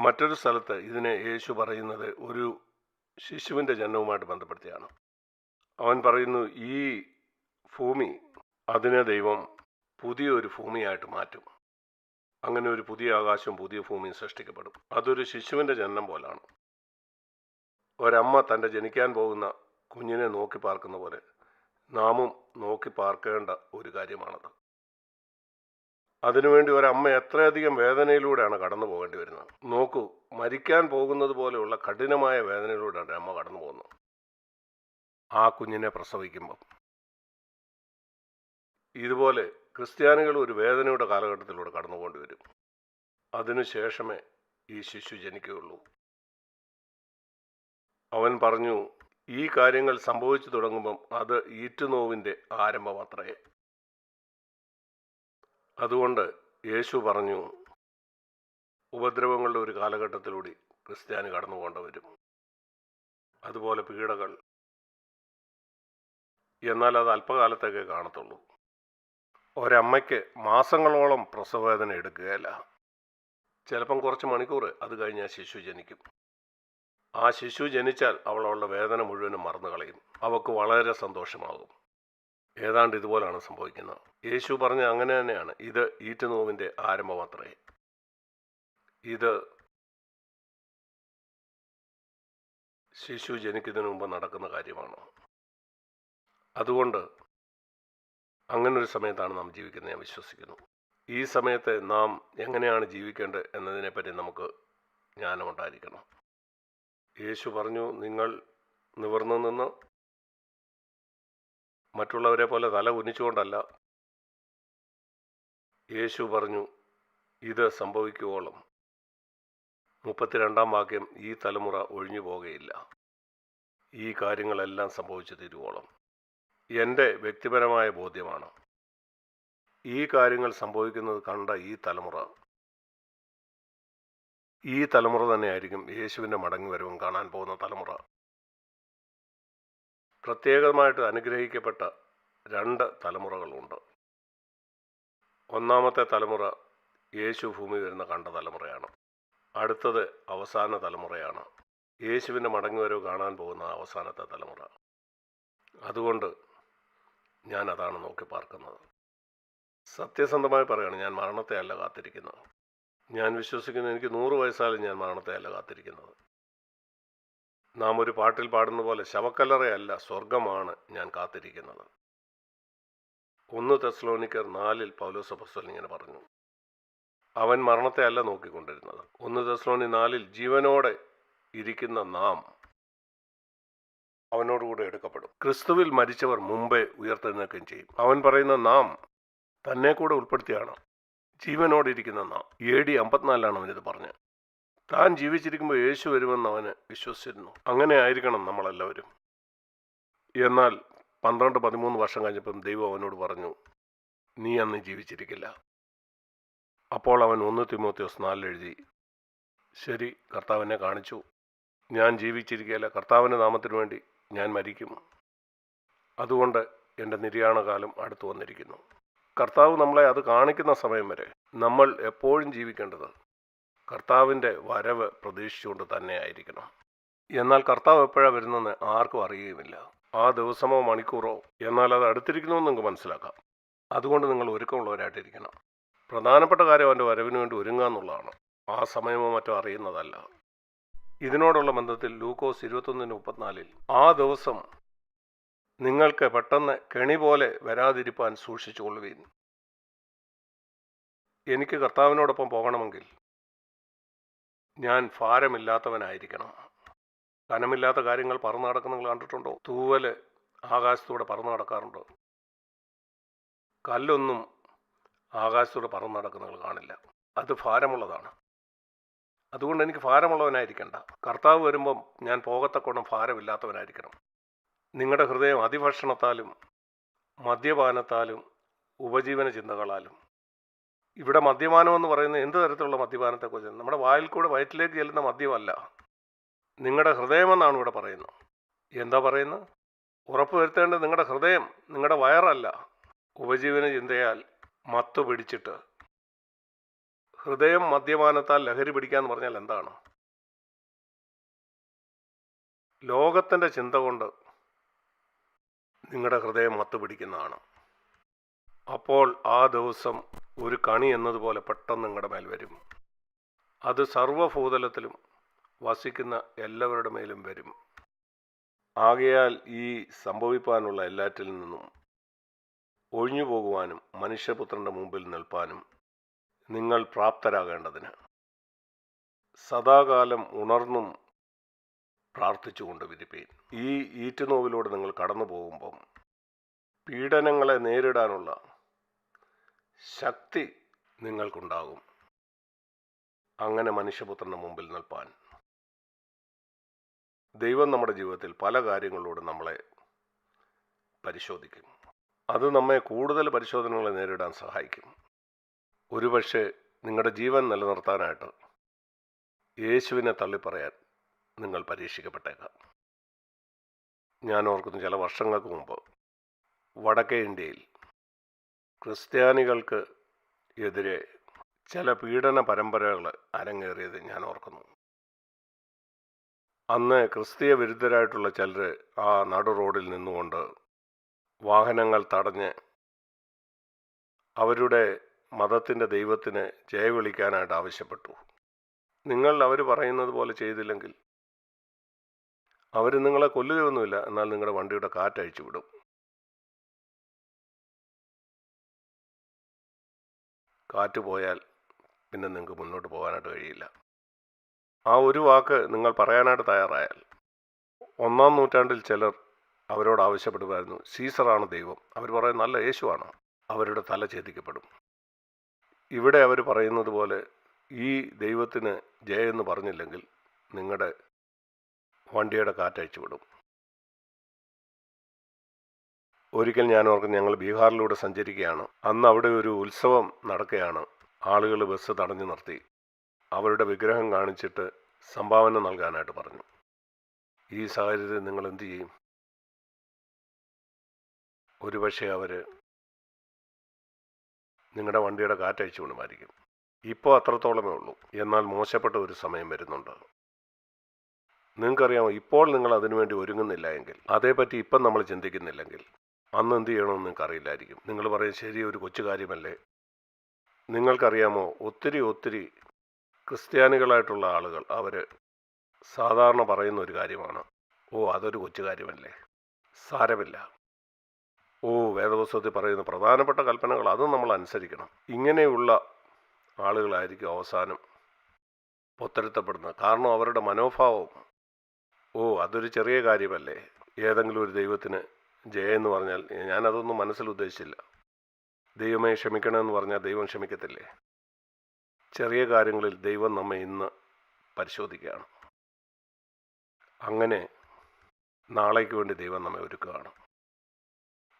മറ്റൊരു സ്ഥലത്ത് ഇതിനെ യേശു പറയുന്നത് ഒരു ശിശുവിൻ്റെ ജനനവുമായിട്ട് ബന്ധപ്പെടുത്തിയാണ്. അവൻ പറയുന്നു, ഈ ഭൂമി അതിനെ ദൈവം പുതിയൊരു ഭൂമിയായിട്ട് മാറ്റും. അങ്ങനെ ഒരു പുതിയ ആകാശവും പുതിയ ഭൂമിയും സൃഷ്ടിക്കപ്പെടും. അതൊരു ശിശുവിൻ്റെ ജനനം പോലാണ്. ഒരമ്മ തൻ്റെ ജനിക്കാൻ പോകുന്ന കുഞ്ഞിനെ നോക്കി പാർക്കുന്ന പോലെ നാമും നോക്കി പാർക്കേണ്ട ഒരു കാര്യമാണത്. അതിനുവേണ്ടി ഒരമ്മ എത്രയധികം വേദനയിലൂടെയാണ് കടന്നു പോകേണ്ടി വരുന്നത്. നോക്കൂ, മരിക്കാൻ പോകുന്നത് പോലെയുള്ള കഠിനമായ വേദനയിലൂടെയാണ് അമ്മ കടന്നു പോകുന്നത് ആ കുഞ്ഞിനെ പ്രസവിക്കുമ്പം. ഇതുപോലെ ക്രിസ്ത്യാനികൾ ഒരു വേദനയുടെ കാലഘട്ടത്തിലൂടെ കടന്നു പോകേണ്ടി വരും. അതിനുശേഷമേ ഈ ശിശു ജനിക്കുകയുള്ളൂ. അവൻ പറഞ്ഞു, ഈ കാര്യങ്ങൾ സംഭവിച്ചു തുടങ്ങുമ്പം അത് ഈറ്റുനോവിൻ്റെ ആരംഭമത്രേ. അതുകൊണ്ട് യേശു പറഞ്ഞു, ഉപദ്രവങ്ങളുടെ ഒരു കാലഘട്ടത്തിലൂടെ ക്രിസ്ത്യാനി കടന്നു പോകേണ്ടി വരും. അതുപോലെ പീഡകൾ. എന്നാൽ അത് അല്പകാലത്തേക്കേ കാണത്തുള്ളൂ. ഒരമ്മയ്ക്ക് മാസങ്ങളോളം പ്രസവവേദന എടുക്കുകയല്ല. ചിലപ്പം കുറച്ച് മണിക്കൂർ, അത് കഴിഞ്ഞാൽ ശിശു ജനിക്കും. ആ ശിശു ജനിച്ചാൽ അവളുടെ വേദന മുഴുവനും മറന്നു കളയും. അവൾക്ക് വളരെ സന്തോഷമാകും. ഏതാണ്ട് ഇതുപോലാണ് സംഭവിക്കുന്നത്. യേശു പറഞ്ഞ അങ്ങനെ തന്നെയാണ്. ഇത് ഈറ്റുനോവിൻ്റെ ആരംഭമത്രേ. ഇത് ശിശു ജനിക്കുന്നതിന് മുമ്പ് നടക്കുന്ന കാര്യമാണ്. അതുകൊണ്ട് അങ്ങനൊരു സമയത്താണ് നാം ജീവിക്കുന്നത്, ഞാൻ വിശ്വസിക്കുന്നു. ഈ സമയത്ത് നാം എങ്ങനെയാണ് ജീവിക്കേണ്ടത് എന്നതിനെപ്പറ്റി നമുക്ക് ജ്ഞാനമുണ്ടായിരിക്കണം. യേശു പറഞ്ഞു, നിങ്ങൾ നിവർന്നു നിന്ന് മറ്റുള്ളവരെ പോലെ തല കുനിച്ചുകൊണ്ടല്ല. യേശു പറഞ്ഞു, ഇത് സംഭവിക്കുവോളം 32-ാം വാക്യം, ഈ തലമുറ ഒഴിഞ്ഞു പോകുകയില്ല. ഈ കാര്യങ്ങളെല്ലാം സംഭവിച്ചു തീരുവോളം. എൻ്റെ വ്യക്തിപരമായ ബോധ്യമാണ്, ഈ കാര്യങ്ങൾ സംഭവിക്കുന്നത് കണ്ട ഈ തലമുറ തന്നെയായിരിക്കും യേശുവിൻ്റെ മടങ്ങിവരവും കാണാൻ പോകുന്ന തലമുറ. പ്രത്യേകമായിട്ട് അനുഗ്രഹിക്കപ്പെട്ട 2 തലമുറകളുണ്ട്. ഒന്നാമത്തെ തലമുറ യേശു ഭൂമി വരുന്ന കണ്ട തലമുറയാണ്. അടുത്തത് അവസാന തലമുറയാണ്, യേശുവിൻ്റെ മടങ്ങിവരവ് കാണാൻ പോകുന്ന അവസാനത്തെ തലമുറ. അതുകൊണ്ട് ഞാൻ അതാണ് നോക്കി പാർക്കുന്നത്. സത്യസന്ധമായി പറയുകയാണ്, ഞാൻ മരണത്തെ അല്ല കാത്തിരിക്കുന്നത്. ഞാൻ വിശ്വസിക്കുന്നു, എനിക്ക് 100 വയസ്സായാലും ഞാൻ മരണത്തെ അല്ല കാത്തിരിക്കുന്നത്. നാം ഒരു പാട്ടിൽ പാടുന്ന പോലെ ശവക്കല്ലറയല്ല, സ്വർഗമാണ് ഞാൻ കാത്തിരിക്കുന്നത്. 1 തെസ്സലോനിക്കർ 4 പൗലോസ് അപ്പോസ്തലൻ ഇങ്ങനെ പറഞ്ഞു. അവൻ മരണത്തെ അല്ല നോക്കിക്കൊണ്ടിരുന്നത്. 1 തെസ്സലോനി 4 ജീവനോടെ ഇരിക്കുന്ന നാം അവനോടുകൂടെ എടുക്കപ്പെടും. ക്രിസ്തുവിൽ മരിച്ചവർ മുമ്പേ ഉയർത്തെഴുന്നേൽക്കുകയും ചെയ്യും. അവൻ പറയുന്ന നാം തന്നെ കൂടെ ഉൾപ്പെടുത്തിയാണ് ജീവനോടെ ഇരിക്കുന്ന നാം. AD 54 അവനിത് പറഞ്ഞത്. താൻ ജീവിച്ചിരിക്കുമ്പോൾ യേശു വരുമെന്ന് അവന് വിശ്വസിച്ചിരുന്നു. അങ്ങനെ ആയിരിക്കണം നമ്മളെല്ലാവരും. എന്നാൽ 12-13 വർഷം കഴിഞ്ഞപ്പം ദൈവം അവനോട് പറഞ്ഞു, നീ അന്ന് ജീവിച്ചിരിക്കില്ല. അപ്പോൾ അവൻ 1 തിമോത്തിയോസ് 4 എഴുതി, ശരി, കർത്താവിനെ കാണിച്ചു, ഞാൻ ജീവിച്ചിരിക്കുകയില്ല, കർത്താവിൻ്റെ നാമത്തിന് വേണ്ടി ഞാൻ മരിക്കും. അതുകൊണ്ട് എൻ്റെ നിര്യാണകാലം അടുത്തു വന്നിരിക്കുന്നു. കർത്താവ് നമ്മളെ അത് കാണിക്കുന്ന സമയം വരെ നമ്മൾ എപ്പോഴും ജീവിക്കേണ്ടത് കർത്താവിൻ്റെ വരവ് പ്രതീക്ഷിച്ചുകൊണ്ട് തന്നെ ആയിരിക്കണം. എന്നാൽ കർത്താവ് എപ്പോഴാണ് വരുന്നതെന്ന് ആർക്കും അറിയുകയുമില്ല. ആ ദിവസമോ മണിക്കൂറോ. എന്നാൽ അത് അടുത്തിരിക്കണമെന്ന് നിങ്ങൾക്ക് മനസ്സിലാക്കാം. അതുകൊണ്ട് നിങ്ങൾ ഒരുക്കമുള്ളവരായിട്ടിരിക്കണം. പ്രധാനപ്പെട്ട കാര്യം അവൻ്റെ വരവിന് വേണ്ടി ഒരുങ്ങുക എന്നുള്ളതാണ്. ആ സമയമോ മറ്റോ അറിയുന്നതല്ല. ഇതിനോടുള്ള ബന്ധത്തിൽ ലൂക്കോസ് 21:34 ആ ദിവസം നിങ്ങൾക്ക് പെട്ടെന്ന് കെണി പോലെ വരാതിരിപ്പാൻ സൂക്ഷിച്ചുകൊള്ളുവീൻ. എനിക്ക് കർത്താവിനോടൊപ്പം പോകണമെങ്കിൽ ഞാൻ ഭാരമില്ലാത്തവനായിരിക്കണം. കനമില്ലാത്ത കാര്യങ്ങൾ പറന്നു നടക്കുന്ന നിങ്ങൾ കണ്ടിട്ടുണ്ടോ? തൂവല് ആകാശത്തൂടെ പറന്നു നടക്കാറുണ്ട്. കല്ലൊന്നും ആകാശത്തൂടെ പറന്നു നടക്കുന്ന നിങ്ങൾ കാണില്ല. അത് ഭാരമുള്ളതാണ്. അതുകൊണ്ട് എനിക്ക് ഭാരമുള്ളവനായിരിക്കണ്ട. കർത്താവ് വരുമ്പം ഞാൻ പോകത്തക്കോണം ഭാരമില്ലാത്തവനായിരിക്കണം. നിങ്ങളുടെ ഹൃദയം അതിഭക്ഷണത്താലും മദ്യപാനത്താലും ഉപജീവന ചിന്തകളാലും. ഇവിടെ മദ്യപാനം എന്ന് പറയുന്നത് എന്ത് തരത്തിലുള്ള മദ്യപാനത്തെക്കുറിച്ച്? നമ്മുടെ വായിൽ കൂടെ വയറ്റിലേക്ക് ചെല്ലുന്ന മദ്യമല്ല, നിങ്ങളുടെ ഹൃദയമെന്നാണ് ഇവിടെ പറയുന്നത്. എന്താ പറയുന്നത്? ഉറപ്പ് വരുത്തേണ്ടത് നിങ്ങളുടെ ഹൃദയം, നിങ്ങളുടെ വയറല്ല. ഉപജീവന ചിന്തയാൽ മത്തു പിടിച്ചിട്ട് ഹൃദയം മദ്യപാനത്താൽ ലഹരി പിടിക്കാന്ന് പറഞ്ഞാൽ എന്താണ്? ലോകത്തിൻ്റെ ചിന്ത കൊണ്ട് നിങ്ങളുടെ ഹൃദയം മത്തുപിടിക്കുന്നതാണ്. അപ്പോൾ ആ ദിവസം ഒരു കണി എന്നതുപോലെ പെട്ടെന്ന് നിങ്ങളുടെ മേൽ വരും. അത് സർവ്വഭൂതലത്തിലും വസിക്കുന്ന എല്ലാവരുടെ മേലും വരും. ആകയാൽ ഈ സംഭവിപ്പാനുള്ള എല്ലാറ്റിൽ നിന്നും ഒഴിഞ്ഞു പോകുവാനും മനുഷ്യപുത്രൻ്റെ മുമ്പിൽ നിൽപ്പാനും നിങ്ങൾ പ്രാപ്തരാകേണ്ടതിന് സദാകാലം ഉണർന്നും പ്രാർത്ഥിച്ചുകൊണ്ട് വിരിപ്പീൻ. ഈ ഈറ്റുനോവിലൂടെ നിങ്ങൾ കടന്നു പോകുമ്പം പീഡനങ്ങളെ നേരിടാനുള്ള ശക്തി നിങ്ങൾക്കുണ്ടാകും. അങ്ങനെ മനുഷ്യപുത്രൻ്റെ മുമ്പിൽ നിൽപ്പാൻ ദൈവം നമ്മുടെ ജീവിതത്തിൽ പല കാര്യങ്ങളിലൂടെ നമ്മളെ പരിശോധിക്കും. അത് നമ്മെ കൂടുതൽ പരിശോധനകളെ നേരിടാൻ സഹായിക്കും. ഒരുപക്ഷെ നിങ്ങളുടെ ജീവൻ നിലനിർത്താനായിട്ട് യേശുവിനെ തള്ളിപ്പറയാൻ നിങ്ങൾ പരീക്ഷിക്കപ്പെട്ടേക്കാം. ഞാൻ ഓർക്കുന്നു, ചില വർഷങ്ങൾക്ക് മുമ്പ് വടക്കേ ഇന്ത്യയിൽ ക്രിസ്ത്യാനികൾക്ക് എതിരെ ചില പീഡന പരമ്പരകൾ അരങ്ങേറിയത് ഞാൻ ഓർക്കുന്നു. അന്ന് ക്രിസ്തീയ വിരുദ്ധരായിട്ടുള്ള ചിലർ ആ നടു റോഡിൽ നിന്നുകൊണ്ട് വാഹനങ്ങൾ തടഞ്ഞ് അവരുടെ മതത്തിൻ്റെ ദൈവത്തിന് ജയവിളിക്കാനായിട്ട് ആവശ്യപ്പെട്ടു. നിങ്ങൾ അവർ പറയുന്നത് പോലെ ചെയ്തില്ലെങ്കിൽ അവർ നിങ്ങളെ കൊല്ലുകയൊന്നുമില്ല, എന്നാൽ നിങ്ങളുടെ വണ്ടിയുടെ കാറ്റഴിച്ചു വിടും. കാറ്റ് പോയാൽ പിന്നെ നിങ്ങൾക്ക് മുന്നോട്ട് പോകാനായിട്ട് കഴിയില്ല. ആ ഒരു വാക്ക് നിങ്ങൾ പറയാനായിട്ട് തയ്യാറായാൽ, 1-ാം നൂറ്റാണ്ടിൽ ചിലർ അവരോട് ആവശ്യപ്പെടുമായിരുന്നു, സീസറാണ് ദൈവം. അവർ പറയും നല്ല യേശുവാണ്. അവരുടെ തല ഛേദിക്കപ്പെടും. ഇവിടെ അവർ പറയുന്നത് പോലെ ഈ ദൈവത്തിന് ജയെന്ന് പറഞ്ഞില്ലെങ്കിൽ നിങ്ങളുടെ വണ്ടിയുടെ കാറ്റഴിച്ചു വിടും. ഒരിക്കൽ ഞാൻ ഓർക്കുന്നു, ഞങ്ങൾ ബീഹാറിലൂടെ സഞ്ചരിക്കുകയാണ്. അന്ന് അവിടെ ഒരു ഉത്സവം നടക്കുകയാണ്. ആളുകൾ ബസ് തടഞ്ഞു നിർത്തി അവരുടെ വിഗ്രഹം കാണിച്ചിട്ട് സംഭാവന നൽകാനായിട്ട് പറഞ്ഞു. ഈ സാഹചര്യത്തിൽ നിങ്ങൾ എന്തു ചെയ്യും? ഒരുപക്ഷെ അവർ നിങ്ങളുടെ വണ്ടിയുടെ കാറ്റഴിച്ചു വിടുമായിരിക്കും. ഇപ്പോൾ അത്രത്തോളമേ ഉള്ളൂ. എന്നാൽ മോശപ്പെട്ട ഒരു സമയം വരുന്നുണ്ട്. നിങ്ങൾക്കറിയാമോ, ഇപ്പോൾ നിങ്ങൾ അതിനുവേണ്ടി ഒരുങ്ങുന്നില്ല എങ്കിൽ, അതേപ്പറ്റി ഇപ്പം നമ്മൾ ചിന്തിക്കുന്നില്ലെങ്കിൽ, അന്ന് എന്ത് ചെയ്യണമെന്ന് നിങ്ങൾക്ക് അറിയില്ലായിരിക്കും. നിങ്ങൾ പറയും ശരി, ഒരു കൊച്ചു കാര്യമല്ലേ. നിങ്ങൾക്കറിയാമോ, ഒത്തിരി ക്രിസ്ത്യാനികളായിട്ടുള്ള ആളുകൾ അവർ സാധാരണ പറയുന്ന ഒരു കാര്യമാണ്, ഓ അതൊരു കൊച്ചു കാര്യമല്ലേ, സാരമില്ല. ഓ വേദപുസ്തകത്തിൽ പറയുന്ന പ്രധാനപ്പെട്ട കൽപ്പനകൾ അത് നമ്മൾ അനുസരിക്കണം. ഇങ്ങനെയുള്ള ആളുകളായിരിക്കും അവസാനം പൊത്തരുത്തപ്പെടുന്നത്. കാരണം അവരുടെ മനോഭാവം, ഓ അതൊരു ചെറിയ കാര്യമല്ലേ, ഏതെങ്കിലും ഒരു ദൈവത്തിന് ജയെന്ന് പറഞ്ഞാൽ, ഞാനതൊന്നും മനസ്സിൽ ഉദ്ദേശിച്ചില്ല. ദൈവമേ ക്ഷമിക്കണമെന്ന് പറഞ്ഞാൽ ദൈവം ക്ഷമിക്കത്തില്ലേ? ചെറിയ കാര്യങ്ങളിൽ ദൈവം നമ്മെ ഇന്ന് പരിശോധിക്കുകയാണ്. അങ്ങനെ നാളേക്ക് വേണ്ടി ദൈവം നമ്മെ ഒരുക്കുകയാണ്.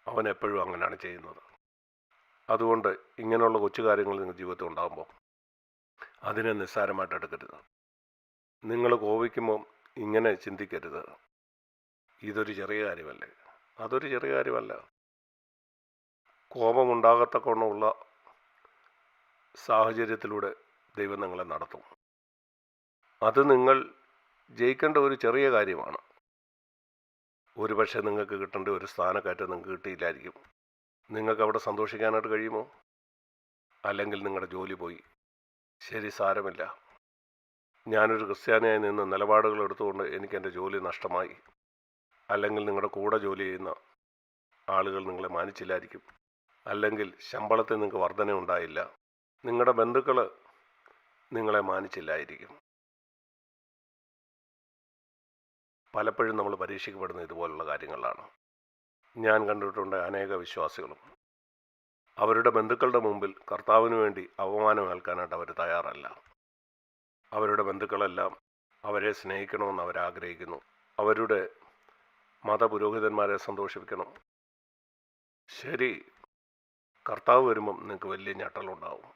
അവൻ എപ്പോഴും അങ്ങനെയാണ് ചെയ്യുന്നത്. അതുകൊണ്ട് ഇങ്ങനെയുള്ള കൊച്ചു കാര്യങ്ങൾ നിങ്ങൾ ജീവിതത്തിൽ ഉണ്ടാകുമ്പോൾ അതിനെ നിസ്സാരമായിട്ട് എടുക്കരുത്. നിങ്ങൾ കോപിക്കുമ്പോൾ ഇങ്ങനെ ചിന്തിക്കരുത്, ഇതൊരു ചെറിയ കാര്യമല്ലേ. അതൊരു ചെറിയ കാര്യമല്ല. കോപമുണ്ടാകത്തക്കവണ്ണമുള്ള സാഹചര്യത്തിലൂടെ ദൈവം നിങ്ങളെ നടത്തും. അത് നിങ്ങൾ ജയിക്കേണ്ട ഒരു ചെറിയ കാര്യമാണ്. ഒരുപക്ഷെ നിങ്ങൾക്ക് കിട്ടേണ്ട ഒരു സ്ഥാനക്കയറ്റം നിങ്ങൾക്ക് കിട്ടിയില്ലായിരിക്കും. നിങ്ങൾക്ക് അവിടെ സന്തോഷിക്കാനായിട്ട് കഴിയുമോ? അല്ലെങ്കിൽ നിങ്ങളുടെ ജോലി പോയി, ശരി സാരമില്ല, ഞാനൊരു ക്രിസ്ത്യാനിയായി നിന്ന് നിലപാടുകൾ എടുത്തുകൊണ്ട് എനിക്ക് എൻ്റെ ജോലി നഷ്ടമായി. അല്ലെങ്കിൽ നിങ്ങളുടെ കൂടെ ജോലി ചെയ്യുന്ന ആളുകൾ നിങ്ങളെ മാനിച്ചില്ലായിരിക്കും. അല്ലെങ്കിൽ ശമ്പളത്തിൽ നിങ്ങൾക്ക് വർധന ഉണ്ടായില്ല. നിങ്ങളുടെ ബന്ധുക്കൾ നിങ്ങളെ മാനിച്ചില്ലായിരിക്കും. പലപ്പോഴും നമ്മൾ പരീക്ഷിക്കപ്പെടുന്ന ഇതുപോലുള്ള കാര്യങ്ങളാണ്. ഞാൻ കണ്ടിട്ടുണ്ട് അനേക വിശ്വാസികളും അവരുടെ ബന്ധുക്കളുടെ മുമ്പിൽ കർത്താവിന് വേണ്ടി അവമാനം ഏൽക്കാനായിട്ട് അവർ തയ്യാറല്ല. അവരുടെ ബന്ധുക്കളെല്ലാം അവരെ സ്നേഹിക്കണമെന്ന് അവരാഗ്രഹിക്കുന്നു. അവരുടെ മതപുരോഹിതന്മാരെ സന്തോഷിപ്പിക്കണം. ശരി, കർത്താവ് വരുമ്പം നിങ്ങൾക്ക് വലിയ ഞെട്ടലുണ്ടാവും.